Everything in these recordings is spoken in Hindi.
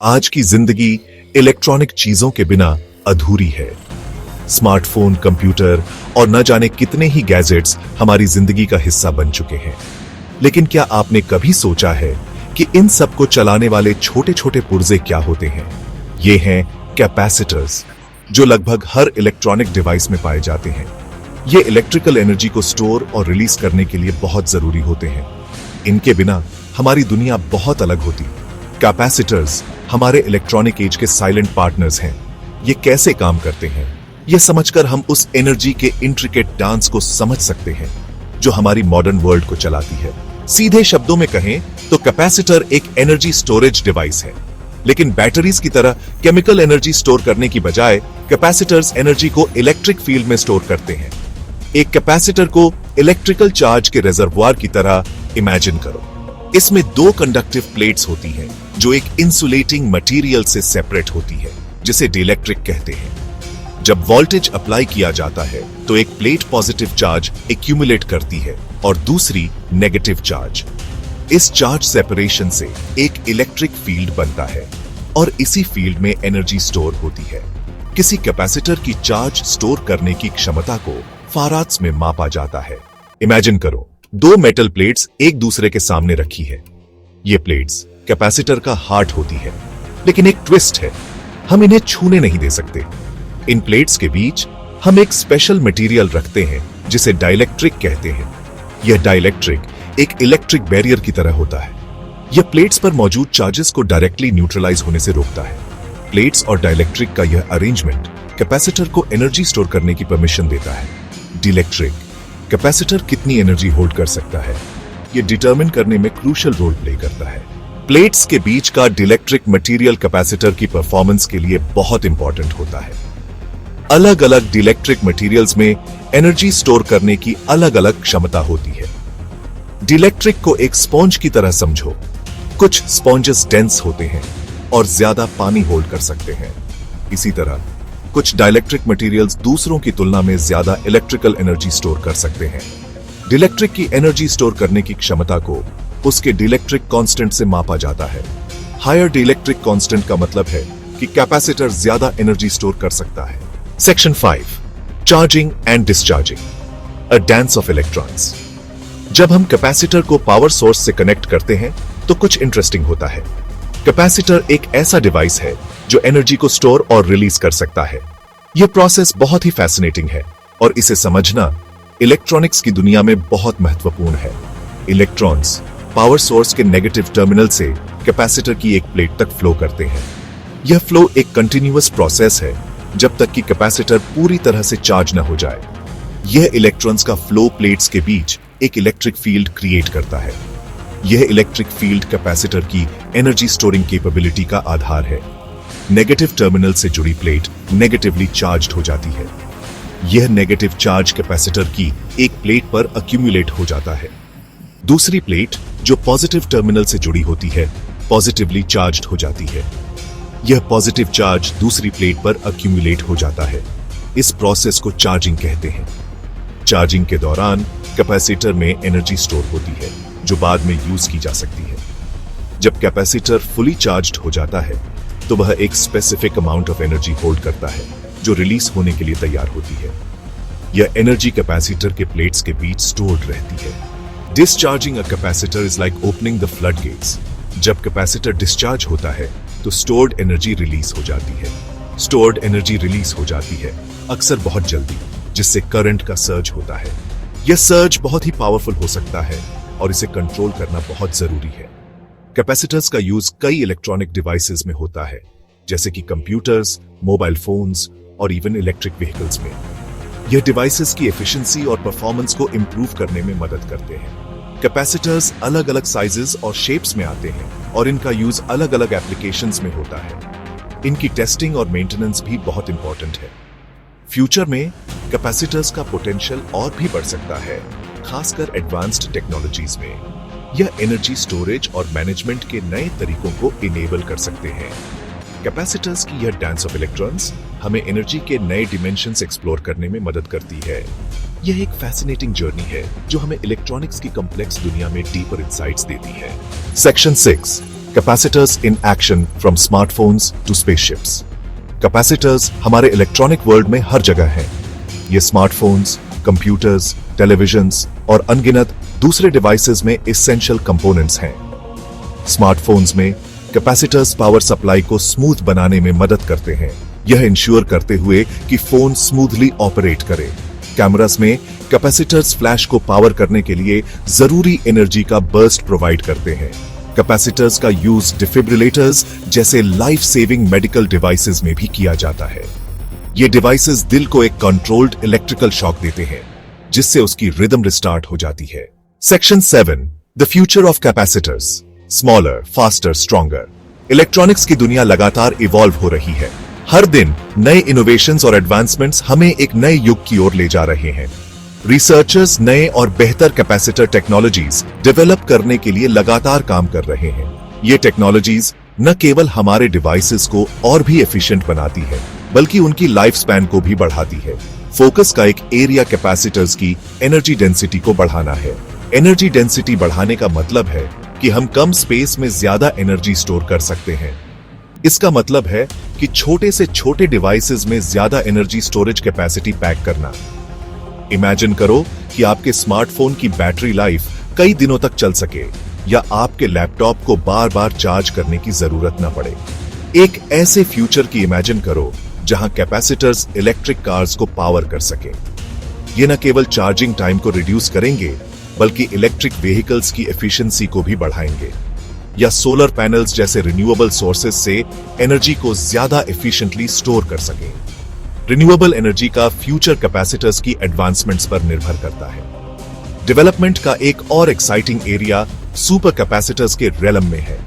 आज की जिंदगी इलेक्ट्रॉनिक चीजों के बिना अधूरी है। स्मार्टफोन, कंप्यूटर और न जाने कितने ही गैजेट्स हमारी जिंदगी का हिस्सा बन चुके हैं। लेकिन क्या आपने कभी सोचा है कि इन सब को चलाने वाले छोटे छोटे पुर्जे क्या होते हैं? ये हैं कैपेसिटर्स, जो लगभग हर इलेक्ट्रॉनिक डिवाइस में पाए जाते हैं। ये इलेक्ट्रिकल एनर्जी को स्टोर और रिलीज करने के लिए बहुत जरूरी होते हैं। इनके बिना हमारी दुनिया बहुत अलग होती। कैपेसिटर्स हमारे इलेक्ट्रॉनिक एज के साइलेंट पार्टनर्स हैं। ये कैसे काम करते हैं, ये समझकर हम उस एनर्जी के इंट्रिकेट डांस को समझ सकते हैं जो हमारी मॉडर्न वर्ल्ड को चलाती है। सीधे शब्दों में कहें तो कैपेसिटर एक एनर्जी स्टोरेज डिवाइस है। लेकिन बैटरीज की तरह केमिकल एनर्जी स्टोर करने की बजाय कैपेसिटर्स एनर्जी को इलेक्ट्रिक फील्ड में स्टोर करते हैं। एक कैपेसिटर को इलेक्ट्रिकल चार्ज के रिजर्वोयर की तरह इमेजिन करो। इसमें दो कंडक्टिव प्लेट्स होती हैं जो एक इंसुलेटिंग मटेरियल से सेपरेट होती है, जिसे डिइलेक्ट्रिक कहते हैं। जब वोल्टेज अप्लाई किया जाता है तो एक प्लेट पॉजिटिव चार्ज एक्यूमुलेट करती है और दूसरी नेगेटिव चार्ज। इस चार्ज सेपरेशन से एक इलेक्ट्रिक फील्ड बनता है और इसी फील्ड में एनर्जी स्टोर होती है। किसी कैपेसिटर की चार्ज स्टोर करने की क्षमता को फाराड्स में मापा जाता है। इमेजिन करो, दो मेटल प्लेट्स एक दूसरे के सामने रखी है। ये प्लेट्स कैपेसिटर का हार्ट होती है, लेकिन एक ट्विस्ट है, हम इन्हें छूने नहीं दे सकते। इन प्लेट्स के बीच हम एक स्पेशल मटेरियल रखते हैं जिसे डाइलेक्ट्रिक कहते हैं। यह डाइलेक्ट्रिक एक इलेक्ट्रिक बैरियर की तरह होता है। यह प्लेट्स पर मौजूद चार्जेस को डायरेक्टली न्यूट्रलाइज होने से रोकता है। प्लेट्स और डाइलेक्ट्रिक का यह अरेंजमेंट कैपेसिटर को एनर्जी स्टोर करने की परमिशन देता है। डिइलेक्ट्रिक कैपेसिटर कितनी एनर्जी होल्ड कर सकता है, यह डिटरमिन करने में क्रूशियल रोल प्ले करता है। प्लेट्स के बीच का डिइलेक्ट्रिक मटेरियल कैपेसिटर की परफॉर्मेंस के लिए बहुत इंपॉर्टेंट होता है। अलग अलग डिइलेक्ट्रिक मटेरियल्स में एनर्जी स्टोर करने की अलग अलग क्षमता होती है। डिइलेक्ट्रिक को एक स्पॉन्ज की तरह समझो। कुछ स्पॉन्जेस डेंस होते हैं और ज्यादा पानी होल्ड कर सकते हैं। इसी तरह कुछ डाइलेक्ट्रिक मटेरियल्स दूसरों की तुलना में ज्यादा इलेक्ट्रिकल एनर्जी स्टोर कर सकते हैं। डिइलेक्ट्रिक की एनर्जी स्टोर करने की क्षमता को उसके डिइलेक्ट्रिक कांस्टेंट से मापा जाता है। हायर डिइलेक्ट्रिक कांस्टेंट का मतलब है कि कैपेसिटर ज्यादा एनर्जी स्टोर कर सकता है। Section 5, charging and discharging, a dance of electrons. जब हम कैपेसिटर को पावर सोर्स से कनेक्ट करते हैं तो कुछ इंटरेस्टिंग होता है। कैपेसिटर एक ऐसा डिवाइस है जो एनर्जी को स्टोर और रिलीज कर सकता है। यह प्रोसेस बहुत ही फैसिनेटिंग है और इसे समझना इलेक्ट्रॉनिक्स की दुनिया में बहुत महत्वपूर्ण है। इलेक्ट्रॉन्स पावर सोर्स के नेगेटिव टर्मिनल से कैपेसिटर की एक प्लेट तक फ्लो करते हैं। यह फ्लो एक कंटिन्यूअस प्रोसेस है जब तक कि कैपेसिटर पूरी तरह से चार्ज न हो जाए। यह इलेक्ट्रॉन्स का फ्लो प्लेट्स के बीच एक इलेक्ट्रिक फील्ड क्रिएट करता है। यह इलेक्ट्रिक फील्ड कैपेसिटर की एनर्जी स्टोरिंग कैपेबिलिटी का आधार है। नेगेटिव टर्मिनल से जुड़ी प्लेट नेगेटिवली चार्ज्ड हो जाती है। यह नेगेटिव चार्ज कैपेसिटर की एक प्लेट पर अक्यूमुलेट हो जाता है। दूसरी प्लेट जो पॉजिटिव टर्मिनल से जुड़ी होती है पॉजिटिवली चार्ज्ड हो जाती है। यह पॉजिटिव चार्ज दूसरी प्लेट पर अक्यूमुलेट हो जाता है। इस प्रोसेस को चार्जिंग कहते हैं। चार्जिंग के दौरान कैपेसिटर में एनर्जी स्टोर होती है जो बाद में यूज की जा सकती है। जब कैपेसिटर फुली चार्ज्ड हो जाता है तो वह एक specific amount of energy hold करता है जो रिलीज होने के लिए तैयार होती है। यह एनर्जी कैपेसिटर के प्लेट्स के बीच स्टोर्ड रहती है। Discharging a capacitor is like opening the floodgates. जब कैपेसिटर डिस्चार्ज होता है तो स्टोर्ड एनर्जी रिलीज हो जाती है। स्टोर्ड एनर्जी रिलीज हो जाती है अक्सर बहुत जल्दी, जिससे करंट का सर्ज होता है। यह सर्ज बहुत ही पावरफुल हो सकता है और इसे कंट्रोल करना बहुत जरूरी है। कैपेसिटर्स का यूज कई इलेक्ट्रॉनिक डिवाइसेस में होता है, जैसे कि कंप्यूटर्स, मोबाइल फोन्स और इवन इलेक्ट्रिक व्हीकल्स में। यह डिवाइसेस की एफिशिएंसी और परफॉर्मेंस को इंप्रूव करने में मदद करते हैं। कैपेसिटर्स अलग अलग साइजेस और शेप्स में आते हैं और इनका यूज अलग अलग एप्लीकेशंस में होता है। इनकी टेस्टिंग और मेंटेनेंस भी बहुत इंपॉर्टेंट है। फ्यूचर में कैपेसिटर्स का पोटेंशियल और भी बढ़ सकता है, खासकर एडवांस्ड टेक्नोलॉजीज में। यह एनर्जी स्टोरेज और मैनेजमेंट के नए तरीकों को इनेबल कर सकते हैं। कैपेसिटर्स की यह डांस ऑफ इलेक्ट्रॉन्स हमें एनर्जी के नए डिमेंशंस एक्सप्लोर करने में मदद करती है। यह एक फैसिनेटिंग जर्नी है जो हमें इलेक्ट्रॉनिक्स की कॉम्प्लेक्स दुनिया में डीपर इंसाइट्स देती है। Section 6, capacitors in action from smartphones to spaceships. Capacitors हमारे इलेक्ट्रॉनिक वर्ल्ड में हर जगह हैं। ये स्मार्टफोन्स, कंप्यूटर्स, टेलीविजन्स और अनगिनत दूसरे डिवाइसेस में एसेंशियल कंपोनेंट्स हैं। स्मार्टफोन्स में कैपेसिटर्स पावर सप्लाई को स्मूथ बनाने में मदद करते हैं, यह इंश्योर करते हुए कि फोन स्मूथली ऑपरेट करे। कैमरास में कैपेसिटर्स फ्लैश को पावर करने के लिए जरूरी एनर्जी का बर्स्ट प्रोवाइड करते हैं। कैपेसिटर्स का यूज डिफिब्रिलेटर्स जैसे लाइफ सेविंग मेडिकल डिवाइसेस में भी किया जाता है। ये डिवाइसेस दिल को एक कंट्रोल्ड इलेक्ट्रिकल शॉक देते हैं, जिससे उसकी रिदम रिस्टार्ट हो जाती है। Section 7, the future of capacitors, smaller, faster, stronger. Electronics की दुनिया लगातार इवॉल्व हो रही है। हर दिन नए इनोवेशंस और एडवांसमेंट्स हमें एक नए युग की ओर ले जा रहे हैं। रिसर्चर्स नए और बेहतर कैपेसिटर टेक्नोलॉजीज डेवलप करने के लिए लगातार काम कर रहे हैं। ये टेक्नोलॉजीज न केवल हमारे डिवाइसेस को और भी एफिशिएंट बनाती है, बल्कि उनकी लाइफ स्पैन को भी बढ़ाती है। फोकस का एक एरिया कैपेसिटर्स की एनर्जी डेंसिटी को बढ़ाना है। एनर्जी डेंसिटी बढ़ाने का मतलब है कि हम कम स्पेस में ज्यादा एनर्जी स्टोर कर सकते हैं। इसका मतलब है कि छोटे से छोटे डिवाइसेस में ज्यादा एनर्जी स्टोरेज कैपेसिटी पैक करना। इमेजिन करो कि आपके स्मार्टफोन की बैटरी लाइफ कई दिनों तक चल सके, या आपके लैपटॉप को बार बार चार्ज करने की जरूरत न पड़े। एक ऐसे फ्यूचर की इमेजिन करो जहां कैपेसिटर्स इलेक्ट्रिक कार्स को पावर कर सके। ये न केवल चार्जिंग टाइम को रिड्यूस करेंगे, बल्कि इलेक्ट्रिक व्हीकल्स की एफिशिएंसी को भी बढ़ाएंगे, या सोलर पैनल्स जैसे रिन्यूएबल सोर्सेज से एनर्जी को ज्यादा एफिशिएंटली स्टोर कर सकें। रिन्यूएबल एनर्जी का फ्यूचर कैपेसिटर्स की एडवांसमेंट्स पर निर्भर करता है। डेवलपमेंट का एक और एक्साइटिंग एरिया सुपर कैपेसिटर्स के रेलम में है।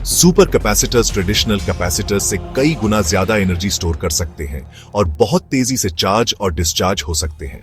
सुपर कैपेसिटर्स ट्रेडिशनल कैपेसिटर्स से कई गुना ज्यादा एनर्जी स्टोर कर सकते हैं और बहुत तेजी से चार्ज और डिस्चार्ज हो सकते हैं।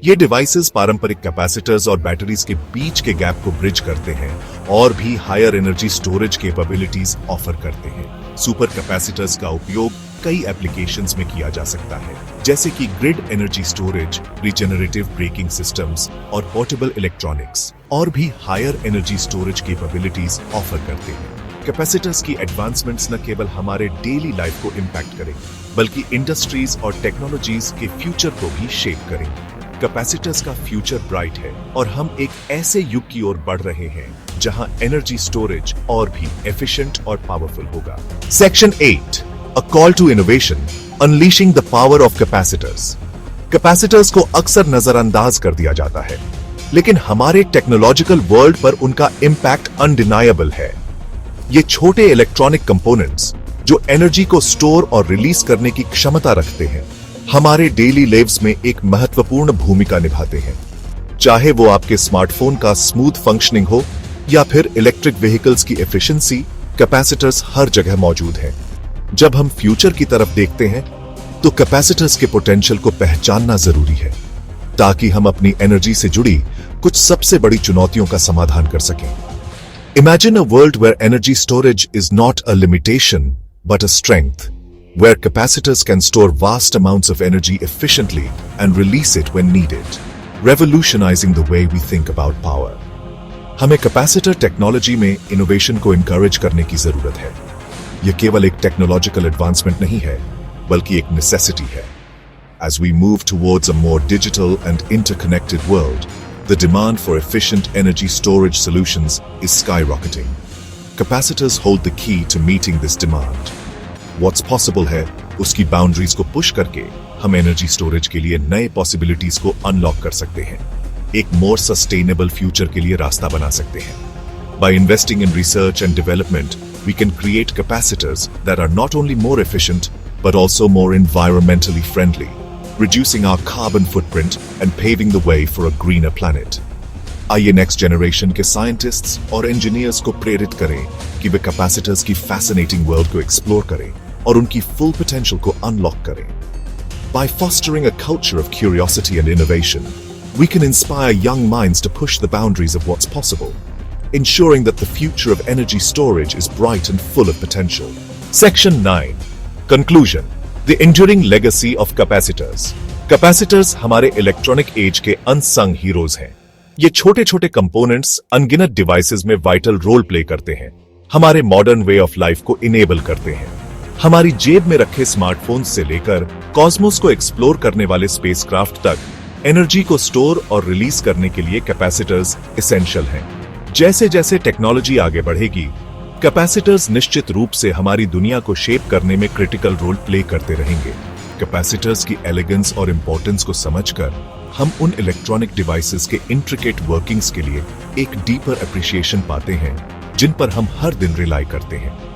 ये डिवाइसेस पारंपरिक कैपेसिटर्स और बैटरीज के बीच के गैप को ब्रिज करते हैं और भी higher energy storage capabilities offer करते हैं। सुपर कैपेसिटर्स का उपयोग कई एप्लीकेशंस में किया जा सकता है, जैसे कि grid energy storage, regenerative braking systems और पोर्टेबल इलेक्ट्रॉनिक्स, और भी higher energy storage capabilities offer करते हैं। कैपेसिटर्स की एडवांसमेंट्स न केवल हमारे डेली लाइफ को इंपैक्ट करेंगे, बल्कि इंडस्ट्रीज और टेक्नोलॉजीज के फ्यूचर को भी शेप करेंगे। कैपेसिटर्स का फ्यूचर ब्राइट है और हम एक ऐसे युग की ओर बढ़ रहे हैं जहां एनर्जी स्टोरेज और भी एफिशिएंट और पावरफुल होगा। Section 8, a call to innovation, unleashing the power of capacitors. Capacitors को अक्सर नजरअंदाज कर दिया जाता है, लेकिन हमारे टेक्नोलॉजिकल वर्ल्ड पर उनका इंपैक्ट अनडिनायबल है। ये छोटे इलेक्ट्रॉनिक कंपोनेंट्स जो एनर्जी को स्टोर और रिलीज करने की क्षमता रखते हैं, हमारे डेली लाइव्स में एक महत्वपूर्ण भूमिका निभाते हैं। चाहे वो आपके स्मार्टफोन का स्मूथ फंक्शनिंग हो या फिर इलेक्ट्रिक व्हीकल्स की एफिशिएंसी, कैपेसिटर्स हर जगह मौजूद हैं। जब हम फ्यूचर की तरफ देखते हैं तो कैपेसिटर्स के पोटेंशियल को पहचानना जरूरी है, ताकि हम अपनी एनर्जी से जुड़ी कुछ सबसे बड़ी चुनौतियों का समाधान कर सकें। Imagine a world where energy storage is not a limitation but a strength, where capacitors can store vast amounts of energy efficiently and release it when needed, revolutionizing the way we think about power. हमें कैपेसिटर टेक्नोलॉजी में इनोवेशन को इंकरेज करने की जरूरत है। यह केवल एक टेक्नोलॉजिकल एडवांसमेंट नहीं है, बल्कि एक नेसेसिटी है। As we move towards a more digital and interconnected world, the demand for efficient energy storage solutions is skyrocketing. Capacitors hold the key to meeting this demand. What's possible है उसकी बाउंड्रीज को पुश करके हम एनर्जी स्टोरेज के लिए नए पॉसिबिलिटीज को अनलॉक कर सकते हैं, एक मोर सस्टेनेबल फ्यूचर के लिए रास्ता बना सकते हैं। By investing in research and development, we can create capacitors that are not only more efficient but also more environmentally friendly, reducing our carbon footprint and paving the way for a greener planet. आइए नेक्स्ट जनरेशन के साइंटिस्ट्स और इंजीनियर्स को प्रेरित करें कि वे कैपेसिटर्स की फैसिनेटिंग वर्ल्ड को एक्सप्लोर करें और उनकी फुल पोटेंशियल को अनलॉक करें। By fostering a culture of curiosity and innovation, we can inspire young minds to push the boundaries of what's possible, ensuring that the future of energy storage is bright and full of potential. Section 9. Conclusion. The enduring legacy of capacitors. Capacitors हमारे इलेक्ट्रॉनिक एज के unsung heroes हैं। ये छोटे छोटे कंपोनेंट्स अनगिनत डिवाइसेस में वाइटल रोल प्ले करते हैं, हमारे मॉडर्न वे ऑफ लाइफ को इनेबल करते हैं। हमारी जेब में रखे स्मार्टफोन से लेकर कॉस्मोस को एक्सप्लोर करने वाले स्पेसक्राफ्ट तक एनर्जी को स्टोर और रिलीज करने के लिए कैपेसिटर्स एसेंशियल हैं। जैसे जैसे टेक्नोलॉजी आगे बढ़ेगी, कैपेसिटर्स निश्चित रूप से हमारी दुनिया को शेप करने में क्रिटिकल रोल प्ले करते रहेंगे। कैपेसिटर्स की एलिगेंस और इंपॉर्टेंस को समझकर हम उन इलेक्ट्रॉनिक डिवाइसेस के इंट्रिकेट वर्किंग्स के लिए एक डीपर अप्रिशिएशन पाते हैं जिन पर हम हर दिन रिलाई करते हैं।